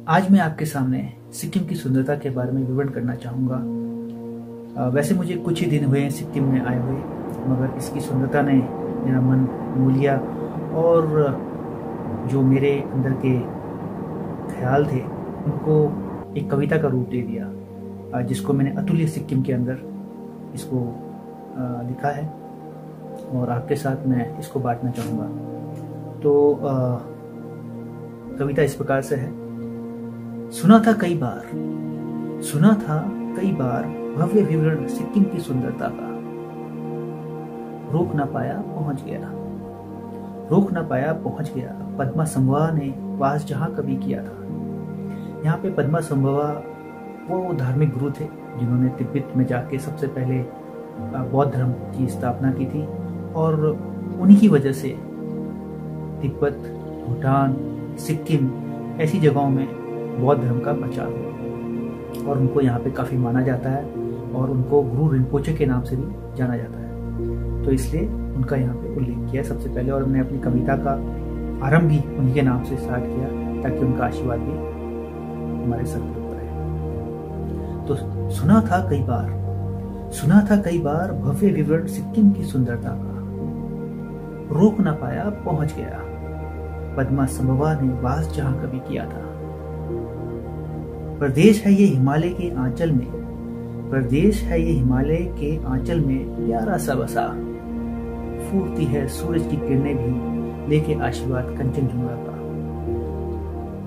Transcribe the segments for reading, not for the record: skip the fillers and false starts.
आज मैं आपके सामने सिक्किम की सुंदरता के बारे में विवरण करना चाहूँगा। वैसे मुझे कुछ ही दिन हुए हैं सिक्किम में आए हुए, मगर इसकी सुंदरता ने मेरा मन मोह लिया और जो मेरे अंदर के ख्याल थे उनको एक कविता का रूप दे दिया, जिसको मैंने अतुल्य सिक्किम के अंदर इसको लिखा है और आपके साथ मैं इसको बांटना चाहूँगा। तो कविता इस प्रकार से है। सुना था कई बार भव्य विवरण सिक्किम की सुंदरता का, रोक ना पाया पहुंच गया पद्मा संभवा ने वास जहां कभी किया था। यहाँ पे पद्मा संभवा वो धार्मिक गुरु थे जिन्होंने तिब्बत में जाके सबसे पहले बौद्ध धर्म की स्थापना की थी और उन्हीं की वजह से तिब्बत, भूटान, सिक्किम ऐसी जगहों में बौद्ध धर्म का प्रचार हुआ और उनको यहाँ पे काफ़ी माना जाता है और उनको गुरु रिम्पोचे के नाम से भी जाना जाता है। तो इसलिए उनका यहाँ पे उल्लेख किया सबसे पहले और मैंने अपनी कविता का आरंभ भी उन्हीं के नाम से स्टार्ट किया ताकि उनका आशीर्वाद भी हमारे सर के ऊपर है। तो सुना था कई बार भव्य विवरण सिक्किम की सुंदरता का, रोक ना पाया पहुंच गया पद्मा संभवा ने वास जहां कभी किया था। प्रदेश है ये हिमालय के आंचल में प्यारा सा बसा, फूटती है सूरज की किरणें भी लेके आशीर्वाद कंचनजुंगा का।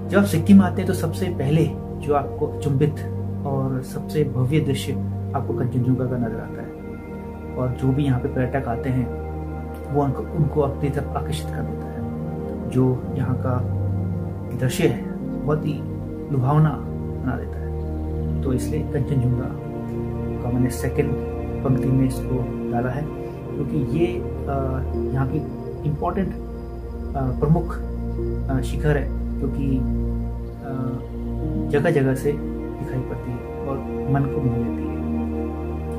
जब आप सिक्किम आते हैं तो सबसे पहले जो आपको अचंभित और सबसे भव्य दृश्य आपको कंचनजुंगा का नजर आता है और जो भी यहाँ पे पर्यटक आते हैं वो उनको अपनी तरफ आकर्षित कर देता है। जो यहाँ का दृश्य है बहुत ही लुभावना बना देता है। तो इसलिए कंचनजुंगा का मैंने सेकंड पंक्ति में इसको डाला है क्योंकि ये यहाँ की इम्पोर्टेंट प्रमुख शिखर है क्योंकि जगह जगह से दिखाई पड़ती है और मन को मोह लेती है।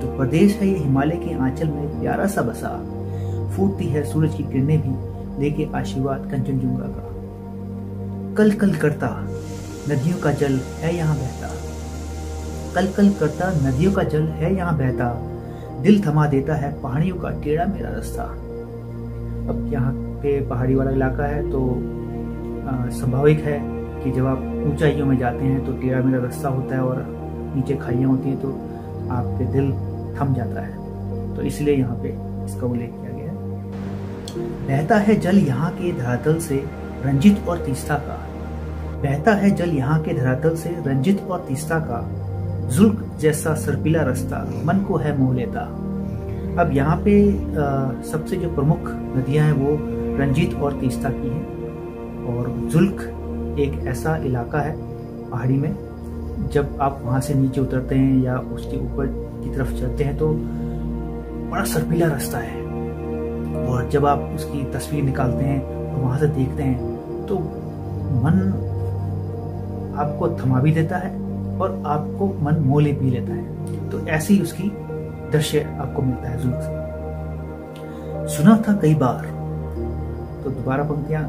तो प्रदेश है ये हिमालय के आंचल में प्यारा सा बसा, फूटती है सूरज की किरणें भी लेके आशीर्वाद कंचनजुंगा का। कल कल करता नदियों का जल है यहाँ बहता, दिल थमा देता है पहाड़ियों का टेढ़ा मेरा रास्ता। अब यहाँ पे पहाड़ी वाला इलाका है तो स्वाभाविक है कि जब आप ऊंचाइयों में जाते हैं तो टेढ़ा मेरा रास्ता होता है और नीचे खाइयाँ होती हैं तो आपके दिल थम जाता है। तो इसलिए यहाँ पे इसका उल्लेख किया गया है। बहता है जल यहाँ के धरातल से रंजित और तीस्ता का, जुल्क जैसा सर्पिला रास्ता मन को है मोह लेता। अब यहाँ पे सबसे जो प्रमुख नदियां हैं वो रंजित और तीस्ता की हैं और जुल्क एक ऐसा इलाका है पहाड़ी में, जब आप वहाँ से नीचे उतरते हैं या उसके ऊपर की तरफ चलते हैं तो बड़ा सर्पिला रास्ता है और जब आप उसकी तस्वीर निकालते हैं और वहाँ से देखते हैं तो मन आपको थमा भी देता है और आपको मन मोह भी लेता है। तो ऐसी ही उसकी दृश्य आपको मिलता है जुल्क से। सुना था कई बार, तो दोबारा पंक्तियां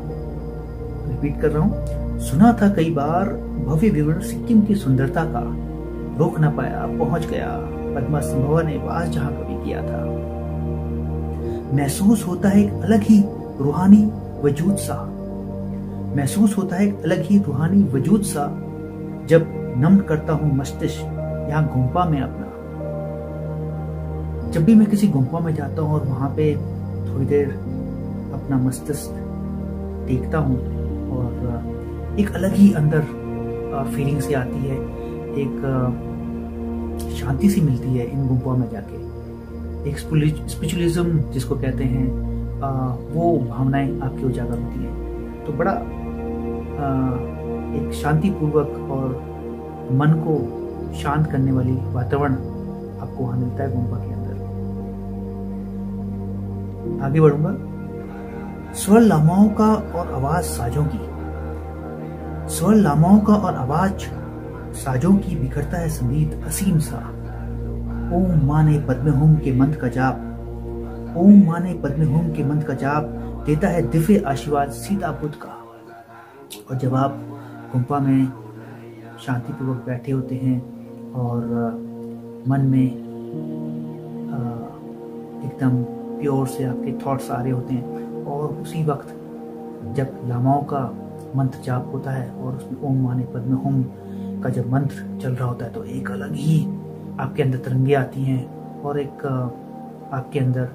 रिपीट कर रहा हूं। सुना था कई बार भव्य विवरण सिक्किम की सुंदरता का, रोक ना पाया पहुंच गया पद्मा संभवा ने वास जहां कभी किया था। महसूस होता है एक अलग ही रूहानी वजूद सा जब नम करता हूं मस्तिष्क यहाँ गुम्पा में अपना। जब भी मैं किसी गुम्पा में जाता हूं और वहां पे थोड़ी देर अपना मस्तिष्क टेकता हूं और एक अलग ही अंदर फीलिंग सी आती है, एक शांति सी मिलती है इन गुम्पा में जाके। एक स्पिरिचुअलिज्म जिसको कहते हैं वो भावनाएं आपकी उजागर होती है। तो बड़ा एक शांतिपूर्वक और मन को शांत करने वाली वातावरण आपको वहां मिलता है गुम्पा के अंदर। आगे बढ़ूंगा। स्वर लामाओं का और आवाज साजों की बिखरता है संगीत असीम सा। ओम माने पद्म हुम के मंत्र का जाप देता है दिव्य आशीर्वाद सीता बुद्ध का। और जब आप गुम्पा में शांतिपूर्वक बैठे होते हैं और मन में एकदम प्योर से आपके थॉट्स आ रहे होते हैं, और उसी वक्त जब लामाओं का मंत्र जाप होता है और उसमें ओम माने पद्मे हुम का जब मंत्र चल रहा होता है तो एक अलग ही आपके अंदर तरंगे आती हैं और एक आपके अंदर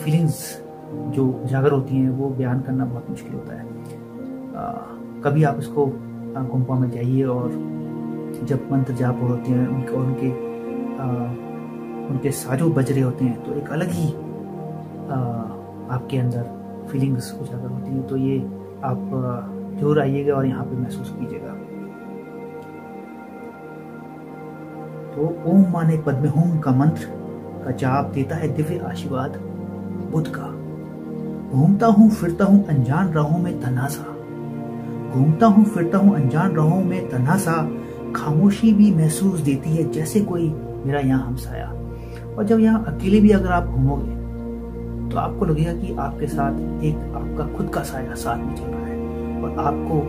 फीलिंग्स जो उजागर होती हैं वो बयान करना बहुत मुश्किल होता है। कभी आप इसको गुम्पा में जाइए और जब मंत्र जाप हो होते हैं उनके साजो बज रहे होते हैं तो एक अलग ही आपके अंदर फीलिंग्स उजागर होती हैं। तो ये आप जरूर आइएगा और यहाँ पे महसूस कीजिएगा। तो ओम माने पद्मे हुम का मंत्र का जाप देता है दिव्य आशीर्वाद बुद्ध का। घूमता हूँ फिरता हूँ अनजान राहों में तन्हासा, घूमता हूँ फिरता हूँ अनजान राहों में तन्हासा, खामोशी भी महसूस देती है जैसे कोई मेरा यहाँ हमसाया। और जब यहाँ अकेले भी अगर आप घूमोगे तो आपको लगेगा कि आपके साथ एक आपका खुद का साया साथ में चल रहा है और आपको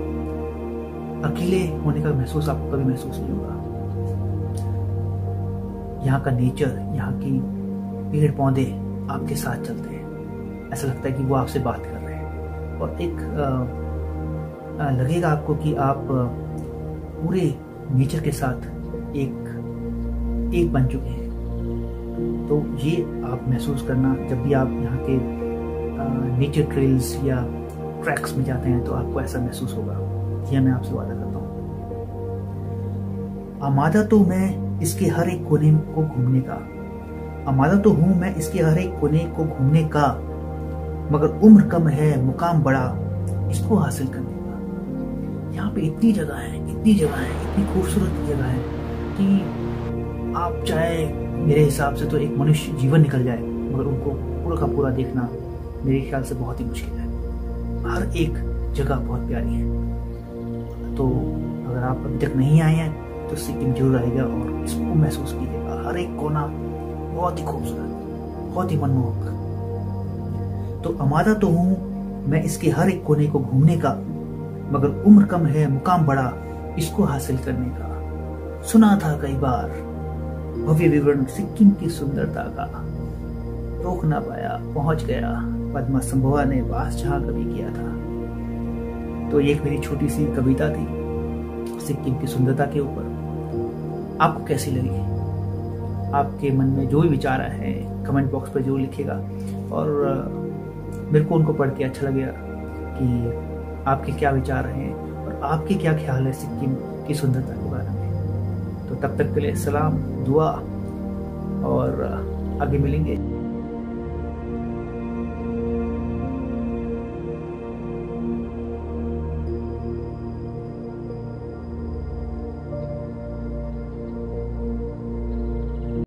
अकेले होने का महसूस आपको कभी महसूस नहीं होगा। यहाँ का नेचर, यहाँ की पेड़ पौधे आपके साथ चलते हैं, ऐसा लगता है कि वो आपसे बात कर रहे हैं और एक लगेगा आपको कि आप पूरे नेचर के साथ एक बन चुके हैं। तो ये आप महसूस करना जब भी आप यहाँ के नेचर ट्रेल्स या ट्रैक्स में जाते हैं तो आपको ऐसा महसूस होगा। यह मैं आपसे वादा करता हूँ। आमादा तो मैं इसके हर एक कोने को घूमने का, आमादा तो हूँ मैं इसके हर एक कोने को घूमने का, मगर उम्र कम है मुकाम बड़ा इसको हासिल करने का। यहाँ पे इतनी जगह है, इतनी खूबसूरत जगह है कि आप चाहे मेरे हिसाब से तो एक मनुष्य जीवन निकल जाए मगर उनको पूरा का पूरा देखना मेरे ख्याल से बहुत ही मुश्किल है। हर एक जगह बहुत प्यारी है। तो अगर आप अभी तक नहीं आए हैं तो सिक्किम जरूर आएगा और इसको महसूस कीजिएगा। हर एक कोना बहुत ही खूबसूरत, बहुत ही मनमोहक। तो आमादा तो हूँ मैं इसके हर एक कोने को घूमने का, मगर उम्र कम है मुकाम बड़ा इसको हासिल करने का। सुना था कई बार भव्य विवरण सिक्किम की सुंदरता का, रोक ना पाया पहुंच गया पद्मा संभवा ने वास जहां कभी किया था। तो ये एक मेरी छोटी सी कविता थी सिक्किम की सुंदरता के ऊपर। आपको कैसी लगी? आपके मन में जो भी विचार आए हैं कमेंट बॉक्स पर जरूर लिखिएगा और मेरे को उनको पढ़ के अच्छा लगेगा कि आपके क्या विचार हैं और आपके क्या ख्याल है सिक्किम की सुंदरता के बारे में। तो तब तक के लिए सलाम, दुआ और आगे मिलेंगे।